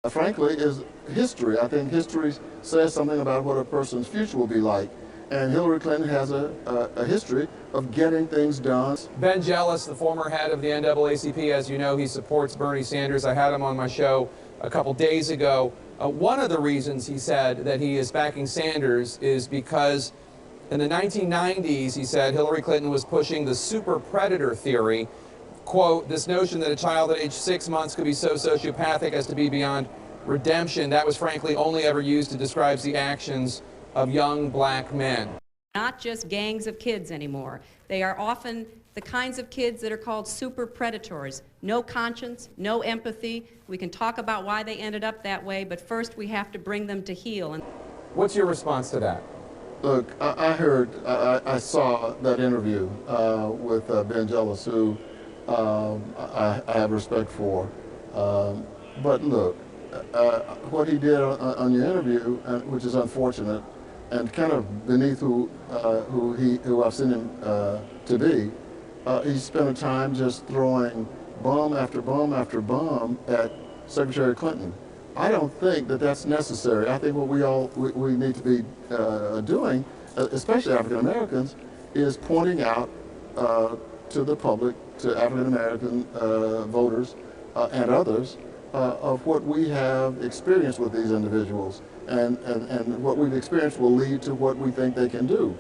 Frankly, is history. I think history says something about what a person's future will be like. And Hillary Clinton has a history of getting things done. Ben Jealous, the former head of the NAACP, as you know, he supports Bernie Sanders. I had him on my show a couple days ago. One of the reasons he said that he is backing Sanders is because in the 1990s, he said Hillary Clinton was pushing the super predator theory. Quote, this notion that a child at age 6 months could be so sociopathic as to be beyond redemption, that was frankly only ever used to describe the actions of young black men. Not just gangs of kids anymore. They are often the kinds of kids that are called super predators. No conscience, no empathy. We can talk about why they ended up that way, but first we have to bring them to heel. What's your response to that? Look, I saw that interview with Ben Jealous, who I have respect for. But look, what he did on your interview, which is unfortunate, and kind of beneath who I've seen him to be, he spent time just throwing bomb after bomb after bomb at Secretary Clinton. I don't think that that's necessary. I think what we need to be doing, especially African Americans, is pointing out to the public, to African American voters and others, of what we have experienced with these individuals, and what we've experienced will lead to what we think they can do.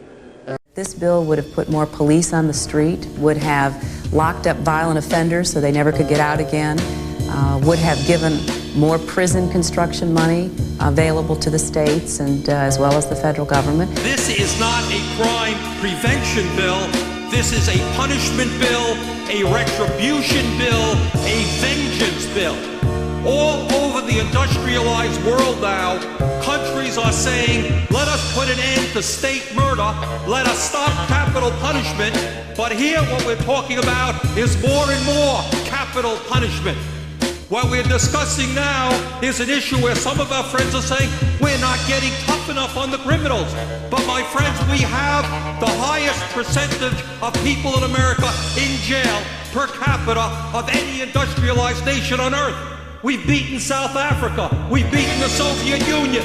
This bill would have put more police on the street, would have locked up violent offenders so they never could get out again, would have given more prison construction money available to the states and as well as the federal government. This is not a crime prevention bill. This is a punishment bill, a retribution bill, a vengeance bill. All over the industrialized world now, countries are saying, let us put an end to state murder, let us stop capital punishment, but here what we're talking about is more and more capital punishment. What we're discussing now is an issue where some of our friends are saying, we're not getting tough enough on the criminals. But my friends, we have the highest percentage of people in America in jail per capita of any industrialized nation on earth. We've beaten South Africa. We've beaten the Soviet Union.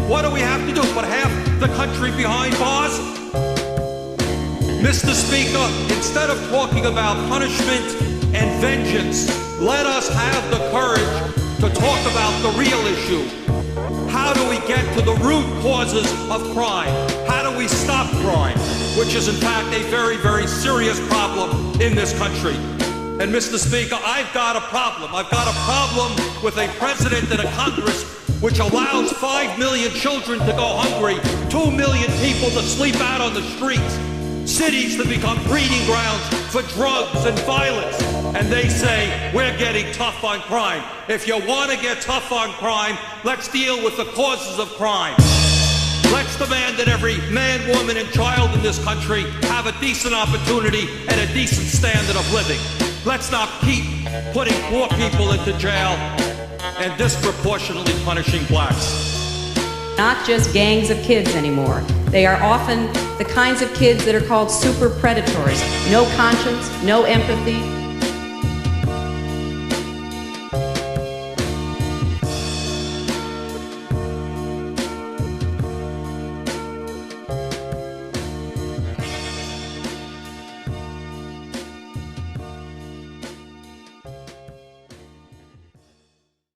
What do we have to do? Put half the country behind bars? Mr. Speaker, instead of talking about punishment and vengeance, let us have the courage to talk about the real issue. How do we get to the root causes of crime? How do we stop crime? Which is in fact a very, very serious problem in this country. And Mr. Speaker, I've got a problem. I've got a problem with a president and a Congress which allows 5 million children to go hungry, 2 million people to sleep out on the streets, cities to become breeding grounds for drugs and violence. And they say, we're getting tough on crime. If you want to get tough on crime, let's deal with the causes of crime. Let's demand that every man, woman, and child in this country have a decent opportunity and a decent standard of living. Let's not keep putting poor people into jail and disproportionately punishing blacks. Not just gangs of kids anymore. They are often the kinds of kids that are called super predators. No conscience, no empathy,